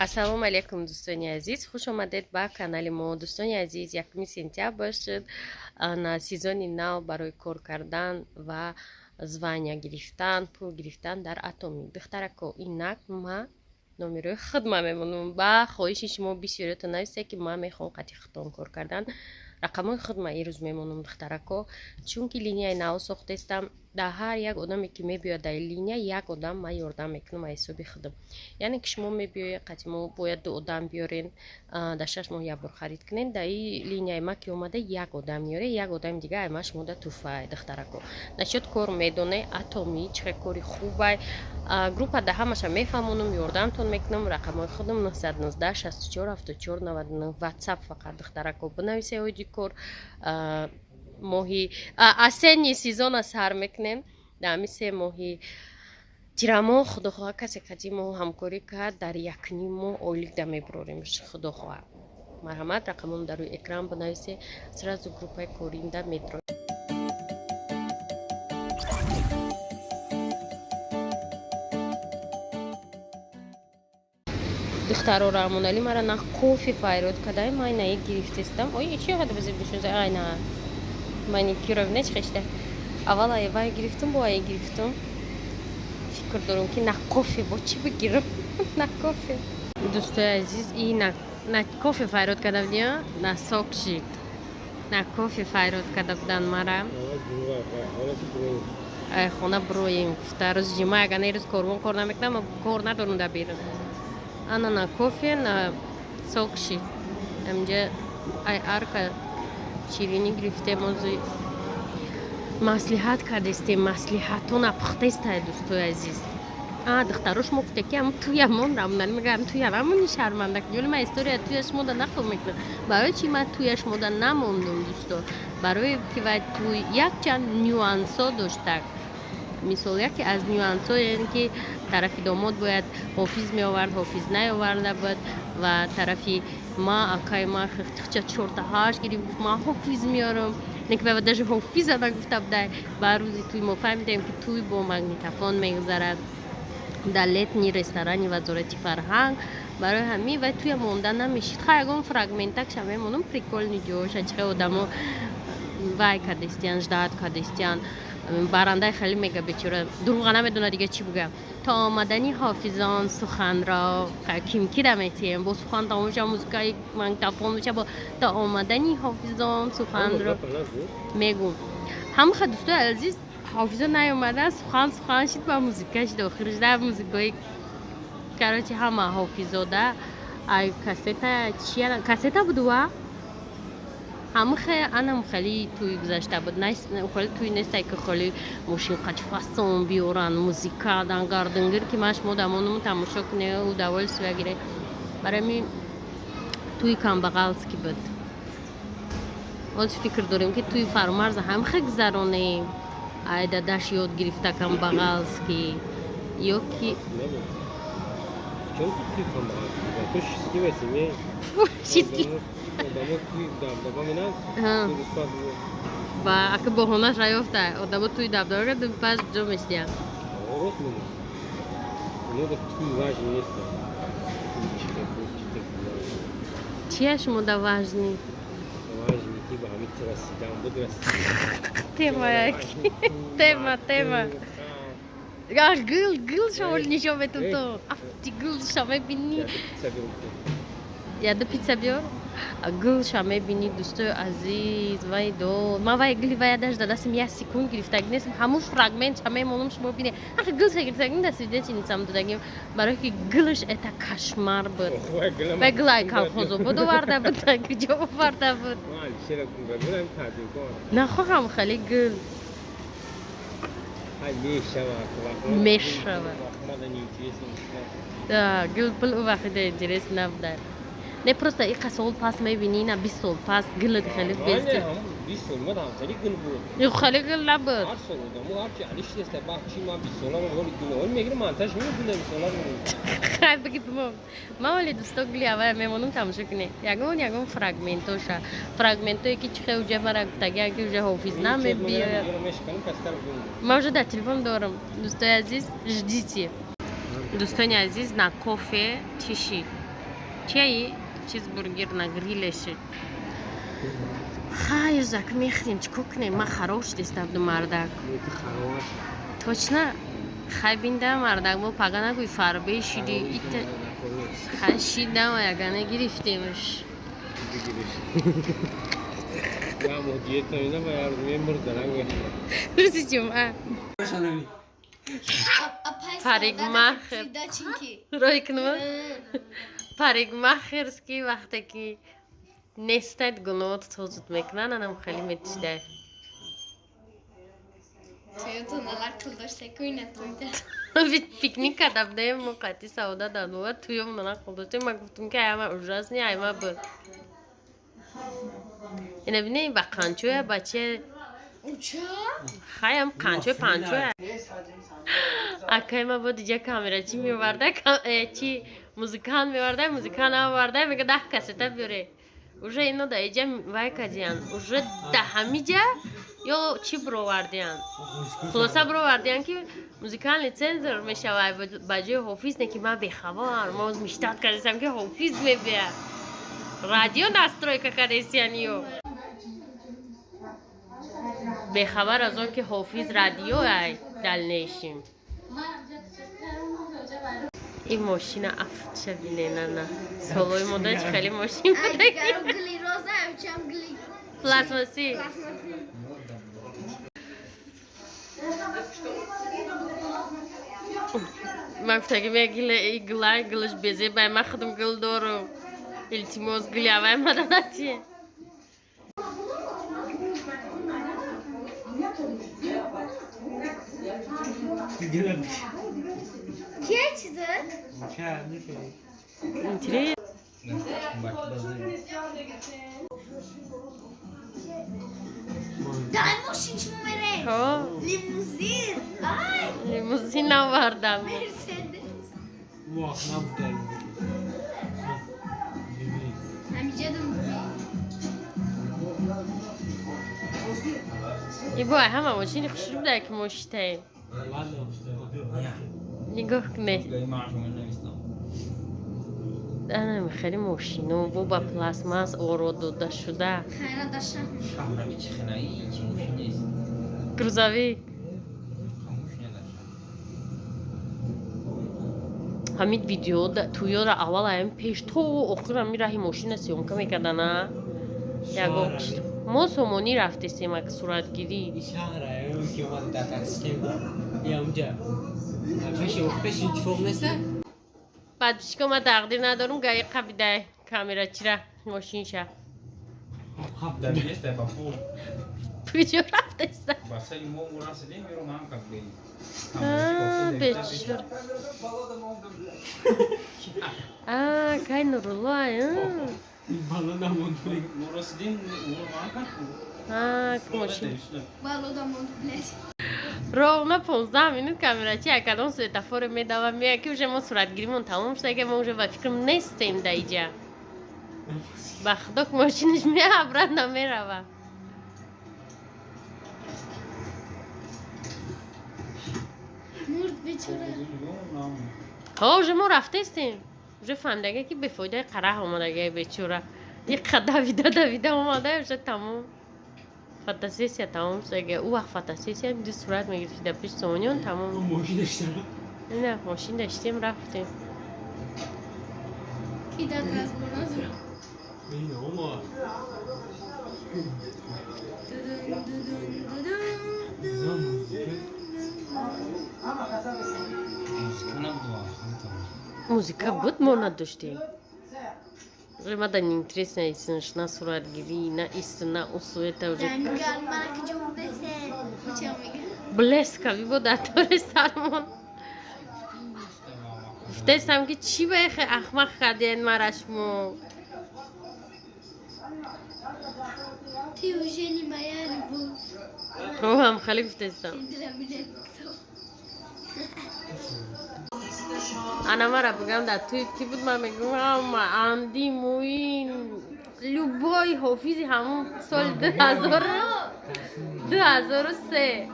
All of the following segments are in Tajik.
ассалому алейкум дӯстони азиз, хуш омадед ба канали мо. Дӯстони азиз, 1 сентябр шуд на сезони нав барои кор кардан ва звания гирифтан, пул гирифтан дар Атоми. Духтарако, инак ма номерои хидма мемонам. Ба хоҳиши шумо бисёриятон нависед ки ма мехоҳам қати хитон кор кардан. рақамҳои хидма ирӯз мемонам духтарако, чунки линияи нав сохтестам. дар ҳар як одаме ки мебиёяд дар линия як одам ман ёрдам мекунам аз ҳисоби худам. яъне ки шумо мебиёед қати мо бояд 2 одам биёрен, дар 6 моҳ як бор харид кунен. дар ин линияи ма ки омада як одам миёре, як одами дигар ай ма шумода туфа духтарако. начод кор медонед Атоми чӣ кори хубай. группа да ҳамаша мефаҳмонам, ёрдамтон мекунам. рақамҳои худам 919 64 74 99 ватсап фақат духтарако бинависед оиди кор. моҳи осенний сезона сар мекунем. дар ҳамин 3 моҳи тирамоҳ худохоҳа касе қади мо ҳамкорӣ кард, дар 1 моҳ ойликда мебуроримш худохоҳа. марҳамат, рақамон дар рӯи экран бинависед, сразу группаи коринда медро. духтарора амонали мара на кофе файрод кадай майнаи гирифтестам. ой чӣ ҳада базебишуз айна маникюровнеч хешта аввал аевай гирифтум, бо ае гирифтум. фикр дорам ки на кофе бо чӣ бигирам. на кофе дӯстои азиз, и на кофе файрод када будия, на сокши на кофе файрод када будан мара. ай хона броим гуфта рӯз ҷима агана ирӯз корвон кор намекунам, кор надорам да берам. ана на кофе на сокши амҷа ай арка ширинӣ гирифтем, озу маслиҳат кардестем, маслиҳатона пухтестай дӯстои азиз. духтаро шумо гуфте ки ам туямон рамнани мегам туя рамони шарманда ки ма история туя шумода нақл мекунам. барои чи ма туя шумода намондум дӯсто? барои ки вай туй якчанд нюансо доштак. мисол яке аз нюансо яъне ки тарафи домод бояд ҳофиз меовард, ҳофиз наоварда буд ва тарафи ма акаи ма хича 4-8 гирифт гуфт ма ҳофиз меорам, неки ва даже ҳофиза нагуфта будай. ба рӯзи туй мо фаҳмидем ки туй бо магнитофон мегузарад дар летни ресторани вазорати фарҳанг. барои ҳамин вай туя монда намешид. ха ягон фрагментакша мемонам приколни ҷоша чиқе одамо вай кадестиян ждат кадестиян. барандаи хеле мега бечора дурӯға намедона дига чӣ бугам. то омадани ҳофизон суханро кимкида метием бо сухан тамоша музикаи магнитофон меша бо то омадани ҳофизон суханро мегум. ҳамаха дӯстои азиз ҳофизон наомадан сухан шид ба музикаш дохил шуда музикаи карочи ҳама ҳофизода ай касета будува ҳамахе анам хеле туй гузашта буд. хеле туй нестай ки хеле мошин қачи фасон биёран музика дангардингир ки ма шумо дамонамон тамошо куне удовольствия гире. барои ми туи камбағалски буд. оз фикр дорем ки туи фармарза ҳамахе гузаронем. ай дадаш ёд гирифта камбағалски ё ки ва ака боҳонаш раёфта одамо туи дабдора карда пас ҷо мешидия. чия шумода важни тема гул шамол нишон метум то афти гул шамебини яда пицца биёр гулша мебинӣ дӯстои азиз. вай до ман вай гули вай даш дадастам 1 секунд гирифтагӣ нестам, ҳамун фрагментша мемонам шумо бинед. гулша гирифтагӣ даст видеочи нисам додагим барое ки гулш это кошмар буд. вай гулай колхозобод оварда буд, куҷо оварда буд. нахоҳам хеле гул мешава гул пул у вақида интерес набуда. не просто ика сол пас мебинӣ на 20 сол пас гулат хеле бести. хеле гул набуд. хай бигӣ ман вале дӯсто гули аввал мемонам тамошо кунӣ ягон фрагментоша фрагментое ки чихе уҷа мара гуфтагиан ки уҷа ҳофиз намебиёяд. ман уже дар телефон дорам. дӯстои азиз ждите. дӯстони азиз на кофе чиши چی؟ چیزبورگر نه گریلشه. خیلی زک میخریم چکو کنیم ما خراش دیستم دو مردک. точно خیبینده مردک ما پگه نگوی فربه شیدی ایت خشیده و یگانه گرفتیمش. Ya modiyet oyuna bayağı memurdan geçti. روزی جمعه Парикмахер. روی کنم парикмахер سکی وقتی که نستد گناه توزد میکنن انم خیلی میتشده بید پیکنیک کدب ده موقعی سعوده دانوه توی من نقل داشته من گفتم که ایما اجراز نی ایما بر اینه بینه با قانچوه بچه خیام قانچوه پانچوه اکای ما بود دیگه کامیرا چی میورده چی موزیکان میورده موزیکان هم ورده میگه 10 کسته بیاره уже اینو دا ایجا وای کجیان уже ده همیجا یا چی برو وردیان خلاصه برو وردیان که موزیکان لیسنزر میشه وای بجای حافظ نه که من بخوار ما میشتاد کردیم که حافظ میبیا رادیو настройка کردیسیانیو بخبر از اون که حافظ رادیو ای دل نیشیم این ماشین افت شبینه نه سالوی مدرج خیلی ماشین بوده پلاسماسی من فتاگی میگیله گلای گلش بیزی بای ما خودم گل دارو التماس گلی اوای مدادتیه Kiye çizdin? اینطوری Dalmışın çumere. ها Limuzin. Ay. لیموزین آوردم Mercedes. Vah ne yaptın? Hamicadım bu. ای بای همه ماشین خوشی بوده که مشته نگاه کنه انا خیلی ماشینو بو با پلاسماس اورو داده شده Hayra daşan. کروزاوی همین ویدیو تویو را اول هم پیش تو اخیرا میرهی ماشین سیونکا میکردن یگو ما سومونی رفتیم اگه صورتگیری شهره که اومد در تاکسی یا اونجا پیش فوق نیسته؟ بعد پیش که ما تقدیر ندارم گاهی قبیده کامیرا چرا ماشین شه Da este pe papu. پیجو رفتیم Basa limon burası değil mi? Roman kakbeli. بچور کای نورالله Balon amontu. Burası değil mi? Roman kakbeli. که ماشین Baloda montulet. رو 15 minut کامیرا چی اکدام سویتافور میدوام میگه که вже ما صورتگیریمون تمام شده که ما вже و فکرم نیستیم در اینجا با خدا که ماشینش میابرد نمیروه Murt biçare. ها вже ما رفتیم вже فهمیده که به فایده قره آمده بیچوره یک قد دویده آمده вже تمام فوتوسesیا تمام شده او وقت فوتوسesیا دو صورت میگرفتی در پیش سونیون تمام ماشین داشتم. نه ماشین داشتیم رفتیم Ki da transportador. این اما Kana bu var. موزیکا بود ما نداشتیم ما در اینترس نیستنش نه صورتگیری نه ایست نه اصویت Yani galiba ki çok dese. Uçamıyor. بلس کبی بود در طور سرمون گفتستم که چی بخه احمق کردین مرشمو Tiyujeni mayani bu. رو هم خیلی گفتستم Kendilemine. انا مرا بگم در توی کی بود من میگم اما اندی موین لوبای حافظی همون سال 2003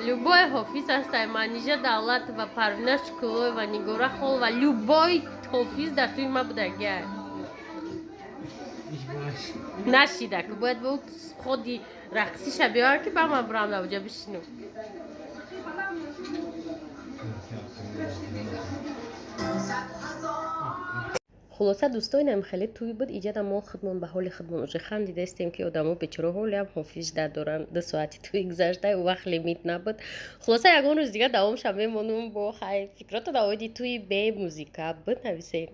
لوبای حافظ هست منیجه دولت و پروینه شکلوی و نیگوره خول و لوبای حافظ در توی ما بوده گه Ich weiß. نشیده که باید به خودی رقصیش بیار که با ما برام اوجا بشینو خلاصه دوستاینم خیلی توی بود ایجاد ما خودمون به حال خودمون اوج خندیده استیم که آدمو بیچاره حالی هم حافظ در دوران 2 ساعتی توی گذشته و وقت لیمیت نبود خلاصه یگان روز دیگه دوام شب میمونم با خیلی فکرات داودی توی به موزیکا بنویسین